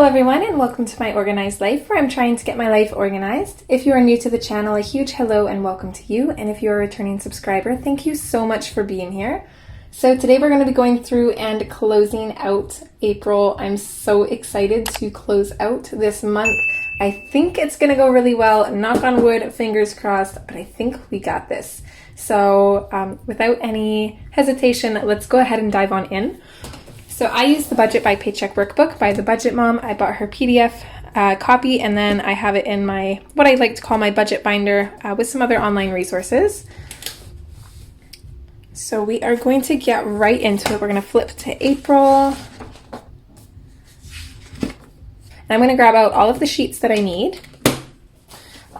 Hello everyone and welcome to my organized life where I'm trying to get my life organized. If you are new to the channel, a huge hello and welcome to you. And if you're a returning subscriber, thank you so much for being here. So today we're going to be going through and closing out April. I'm so excited to close out this month. I think it's going to go really well. Knock on wood, fingers crossed, but I think we got this. So without any hesitation, let's go ahead and dive on in. So I use the Budget by Paycheck workbook by the Budget Mom. I bought her PDF copy, and then I have it in my, what I like to call my budget binder with some other online resources. So we are going to get right into it. We're going to flip to April. And I'm going to grab out all of the sheets that I need.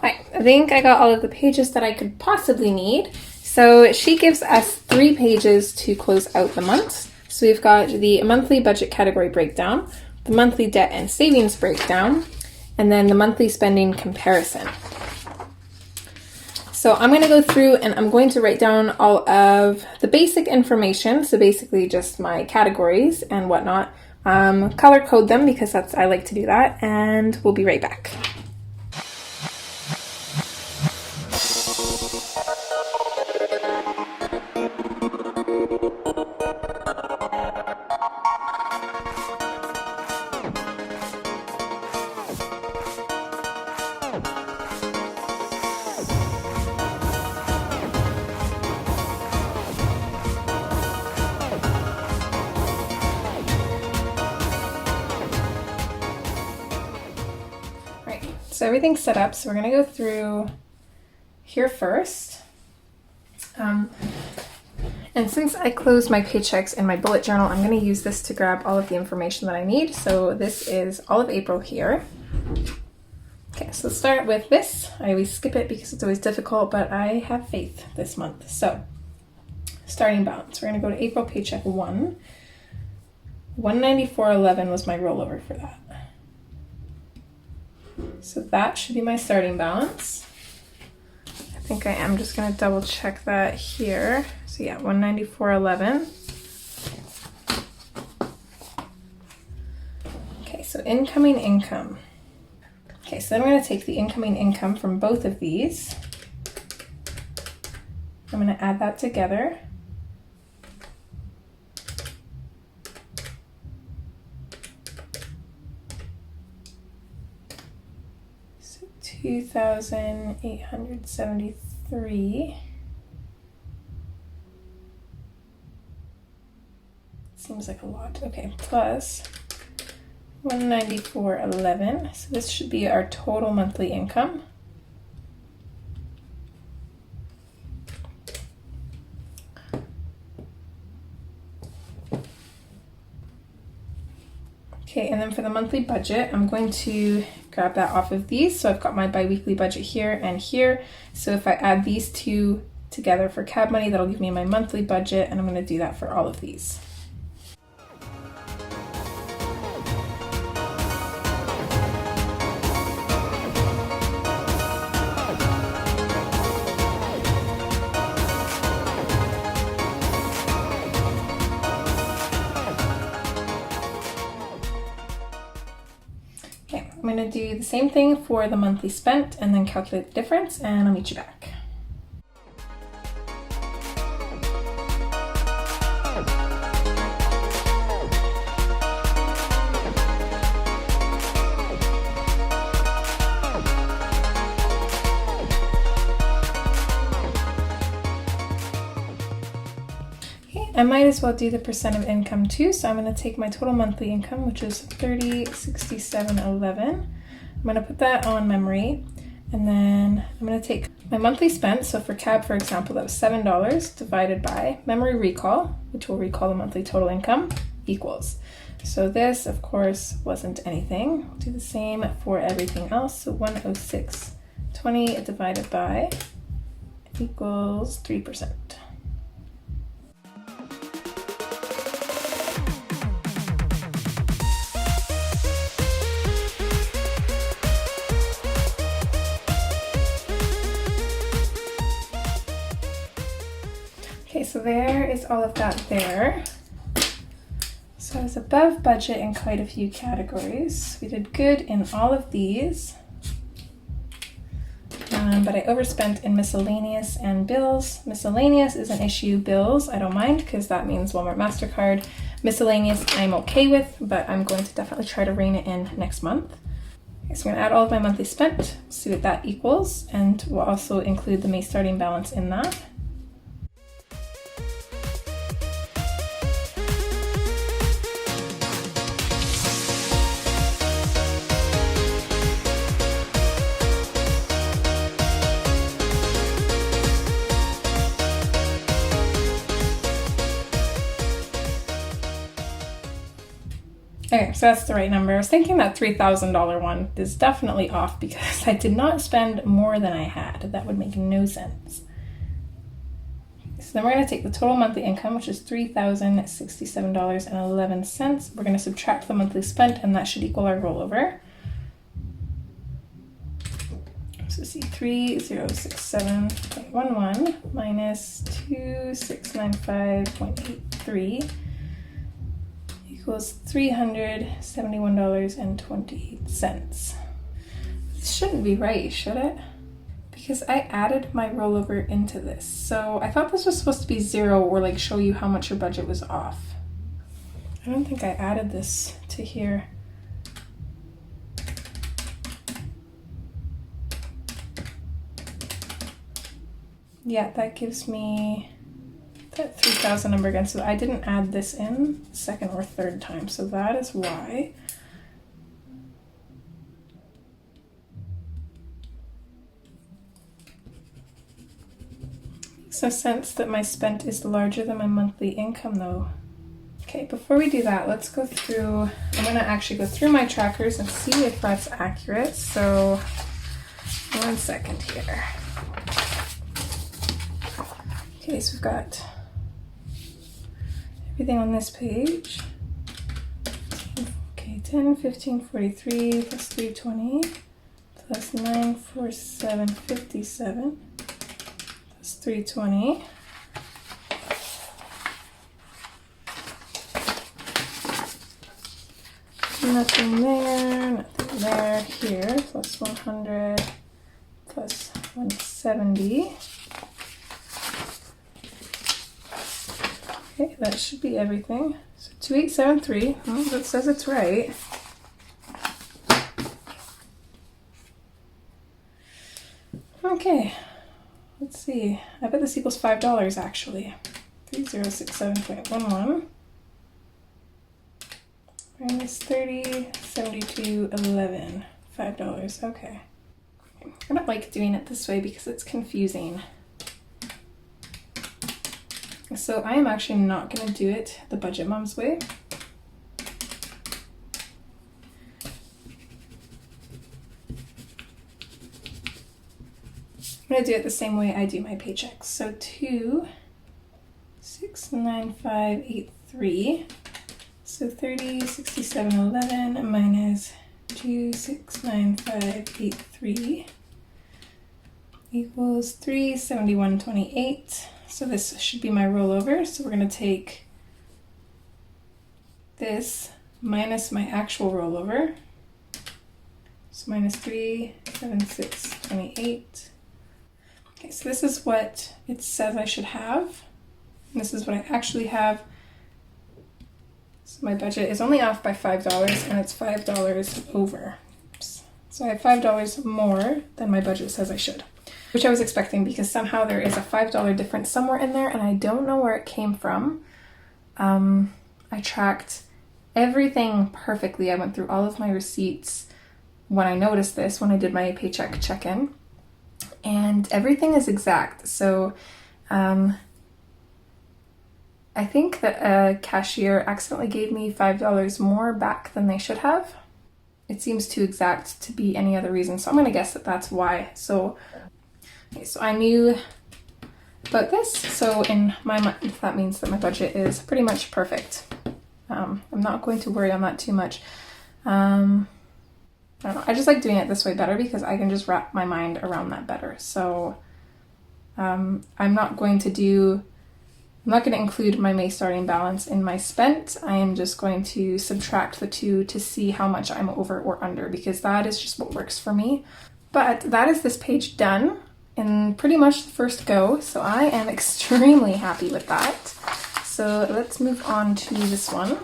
I think I got all of the pages that I could possibly need. So she gives us 3 pages to close out the month. So we've got the monthly budget category breakdown, the monthly debt and savings breakdown, and then the monthly spending comparison. So I'm going to go through and I'm going to write down all of the basic information. So basically just my categories and whatnot. Color code them because I like to do that, and we'll be right back. So everything's set up, so we're going to go through here first. And since I closed my paychecks in my bullet journal, I'm going to use this to grab all of the information that I need. So this is all of April here. Okay, so let's start with this. I always skip it because it's always difficult, but I have faith this month. So starting balance, we're going to go to April paycheck 1. $194.11 was my rollover for that. So that should be my starting balance. I think I am just going to double check that here. So yeah, $194.11. Okay, so incoming income. Okay, so then I'm going to take the incoming income from both of these. I'm going to add that together. So 2,873. Seems like a lot. Okay, plus 194.11. So this should be our total monthly income. Okay, and then for the monthly budget, I'm going to grab that off of these. So I've got my bi-weekly budget here and here. So if I add these two together for cab money, that'll give me my monthly budget, and I'm going to do that for all of these. I'm going to do the same thing for the monthly spent and then calculate the difference, and I'll meet you back. I might as well do the percent of income too, so I'm going to take my total monthly income, which is $3067.11. I'm going to put that on memory, and then I'm going to take my monthly spent. So for cab, for example, that was $7 divided by memory recall, which will recall the monthly total income, equals. So this, of course, wasn't anything. We'll do the same for everything else. So 106.20 divided by equals 3%. Okay, so there is all of that there. So So I was above budget in quite a few categories. We did good in all of these. But I overspent in miscellaneous and bills. Miscellaneous is an issue. Bills, I don't mind because that means Walmart MasterCard. Miscellaneous, I'm okay with, but I'm going to definitely try to rein it in next month. Okay, so I'm going to add all of my monthly spent, see what that equals, and we'll also include the May starting balance in that. Okay, so that's the right number. I was thinking that $3,000 one is definitely off because I did not spend more than I had. That would make no sense. So then we're going to take the total monthly income, which is $3,067.11. We're going to subtract the monthly spent, and that should equal our rollover. So see, 3067.11 minus 2695.83 equals $371.28. This shouldn't be right, should it? Because I added my rollover into this. So I thought this was supposed to be 0 or like show you how much your budget was off. I don't think I added this to here. Yeah, that gives me that 3,000 number again. So I didn't add this in the second or third time. So that is why. Makes no sense that my spent is larger than my monthly income though. Okay, before we do that, let's go through, I'm gonna actually go through my trackers and see if that's accurate. So 1 second here. Okay, so we've got everything on this page. Okay, 10, 15, 43 plus 320 plus 947.57 plus 320. Nothing there, nothing there. Here, plus 100 plus 170. Okay, that should be everything. So 2873, well, that says it's right. Okay, let's see. I bet this equals $5 actually. 3067.11 minus 3072.11. $5. Okay. I don't like doing it this way because it's confusing. So I am actually not going to do it the Budget Mom's way. I'm going to do it the same way I do my paychecks. So 2,695.83. So 3067.11 minus 2,695.83 equals 371.28. So this should be my rollover. So we're going to take this minus my actual rollover. So minus 376.28. Okay, so this is what it says I should have. And this is what I actually have. So my budget is only off by $5 and it's $5 over. Oops. So I have $5 more than my budget says I should, which I was expecting because somehow there is a $5 difference somewhere in there and I don't know where it came from. I tracked everything perfectly. I went through all of my receipts when I noticed this, when I did my paycheck check-in, and everything is exact. So I think that a cashier accidentally gave me $5 more back than they should have. It seems too exact to be any other reason, so I'm going to guess that that's why. So I knew about this, so in my mind that means that my budget is pretty much perfect. I'm not going to worry on that too much. I don't know, I just like doing it this way better because I can just wrap my mind around that better. So I'm not going to do I'm not going to include my May starting balance in my spent. I am just going to subtract the two to see how much I'm over or under, because that is just what works for me. But that is this page done in pretty much the first go, so I am extremely happy with that. So let's move on to this one.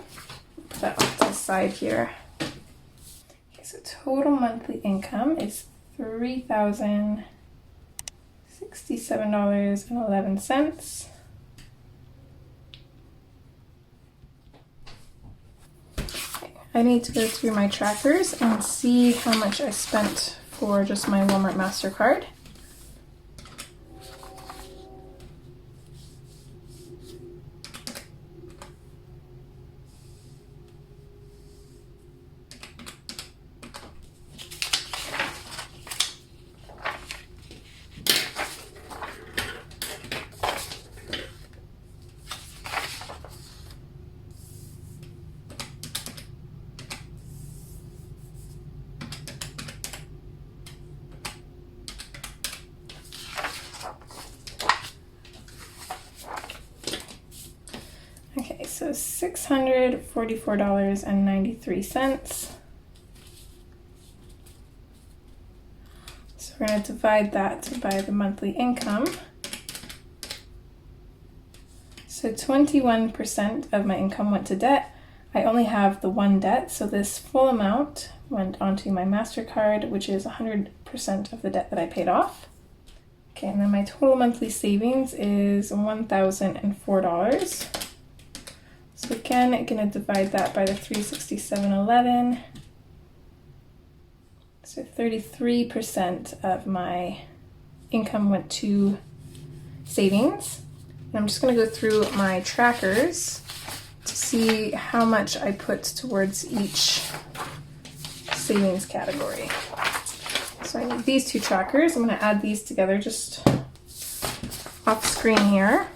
Put that off to the side here. Okay, so total monthly income is $3,067.11. I need to go through my trackers and see how much I spent for just my Walmart MasterCard. Okay, so $644.93. So we're going to divide that by the monthly income. So 21% of my income went to debt. I only have the one debt, so this full amount went onto my MasterCard, which is 100% of the debt that I paid off. Okay, and then my total monthly savings is $1,004. So again, I'm going to divide that by the 367.11. So 33% of my income went to savings. And I'm just going to go through my trackers to see how much I put towards each savings category. So I need these two trackers. I'm going to add these together just off screen here.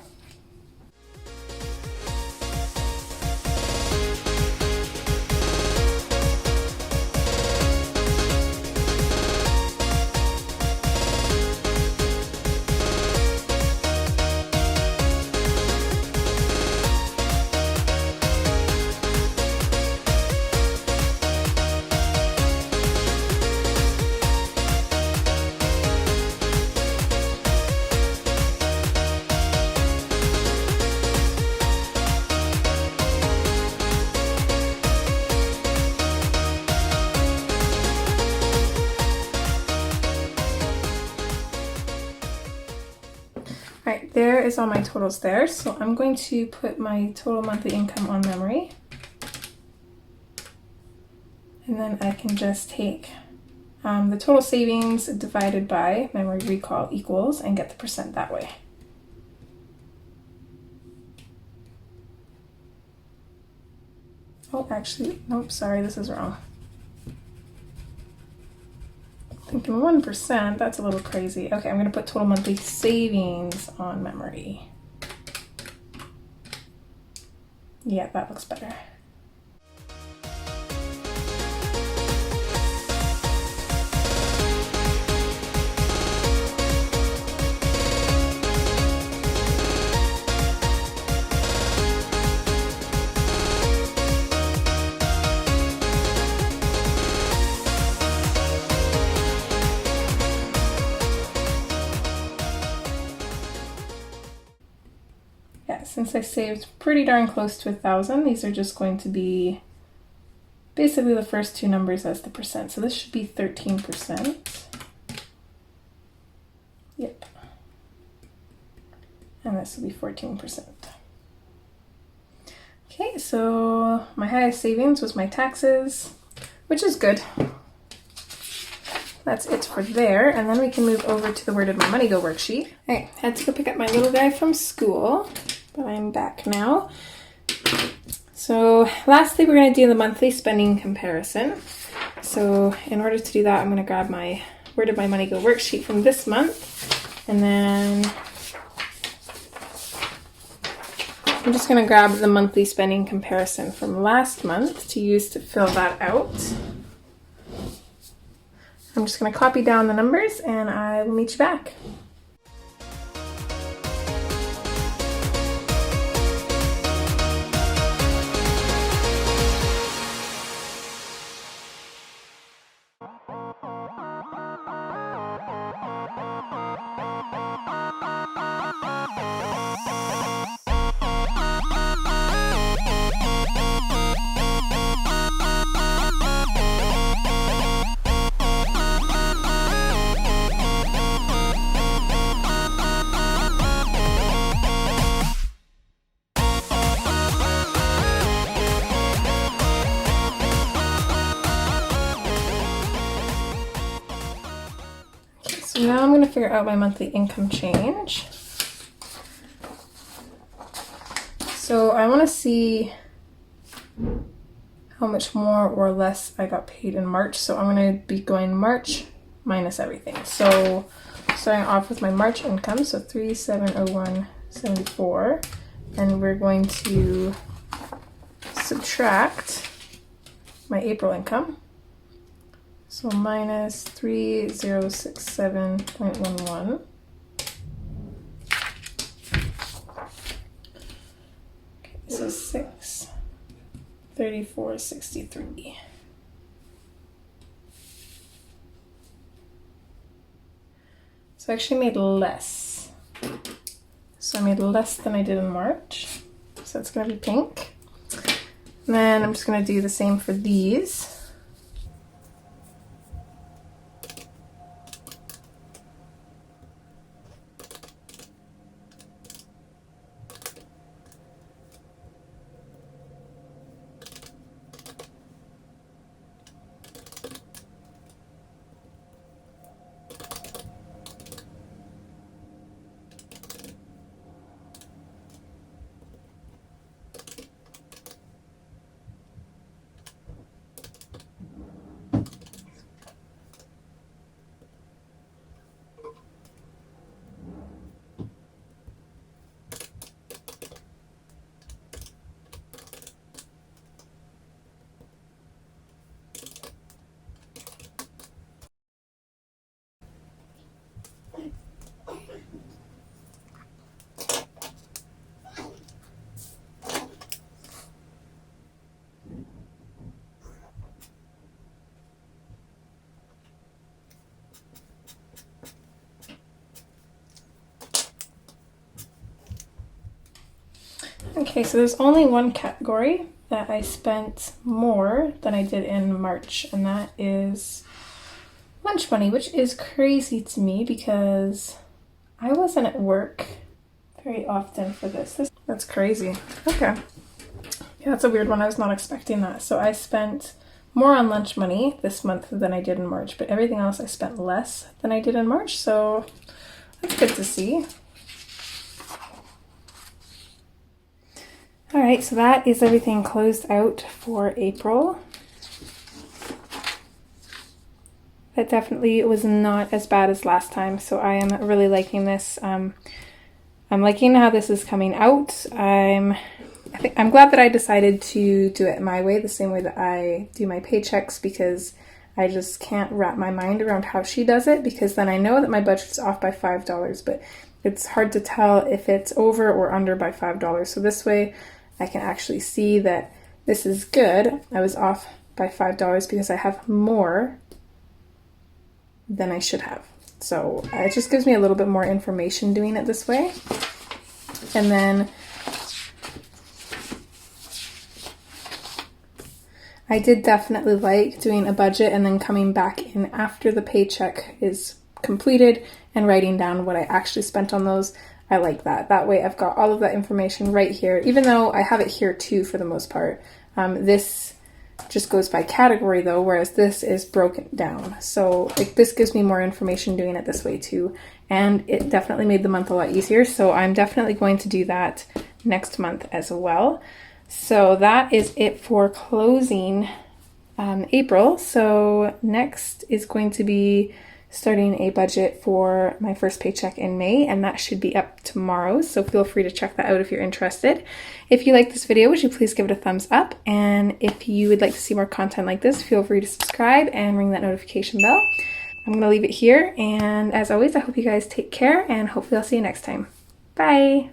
Alright, there is all my totals there. So I'm going to put my total monthly income on memory. And then I can just take the total savings divided by memory recall equals and get the percent that way. Oh, actually, nope, sorry, this is wrong. Thinking 1%, that's a little crazy. Okay, I'm going to put total monthly savings on memory. Yeah, that looks better. Since I saved pretty darn close to 1,000, these are just going to be basically the first two numbers as the percent. So this should be 13%. Yep. And this will be 14%. Okay, so my highest savings was my taxes, which is good. That's it for there, and then we can move over to the Where Did My Money Go worksheet. Okay, had to go pick up my little guy from school. But I'm back now. So lastly, we're going to do the monthly spending comparison. So in order to do that, I'm going to grab my Where Did My Money Go worksheet from this month. And then I'm just going to grab the monthly spending comparison from last month to use to fill that out. I'm just going to copy down the numbers and I will meet you back. now I'm going to figure out my monthly income change. So I want to see how much more or less I got paid in March. So I'm going to be going March minus everything. So starting off with my March income, so 3,701.74, and we're going to subtract my April income. So minus 3067.11. Okay, so 634.63. So I actually made less. So I made less than I did in March. So it's gonna be pink. And then I'm just gonna do the same for these. Okay, so there's only one category that I spent more than I did in March, and that is lunch money, which is crazy to me because I wasn't at work very often for this. That's crazy. Okay. Yeah, that's a weird one. I was not expecting that. So I spent more on lunch money this month than I did in March, but everything else I spent less than I did in March, so that's good to see. All right, so that is everything closed out for April. That definitely was not as bad as last time, so I am really liking this. I'm liking how this is coming out. I'm glad that I decided to do it my way, the same way that I do my paychecks, because I just can't wrap my mind around how she does it, because then I know that my budget's off by $5, but it's hard to tell if it's over or under by $5. So this way I can actually see that this is good. I was off by $5 because I have more than I should have. So it just gives me a little bit more information doing it this way. And then I did definitely like doing a budget and then coming back in after the paycheck is completed and writing down what I actually spent on those. I like that. That way I've got all of that information right here, even though I have it here too for the most part. This just goes by category though, whereas this is broken down. So this gives me more information doing it this way too. And it definitely made the month a lot easier. So I'm definitely going to do that next month as well. So that is it for closing April. So next is going to be starting a budget for my first paycheck in May, and that should be up tomorrow, so feel free to check that out if you're interested. If you like this video, would you please give it a thumbs up, and if you would like to see more content like this, feel free to subscribe and ring that notification bell. I'm going to leave it here, and as always, I hope you guys take care, and hopefully I'll see you next time. Bye!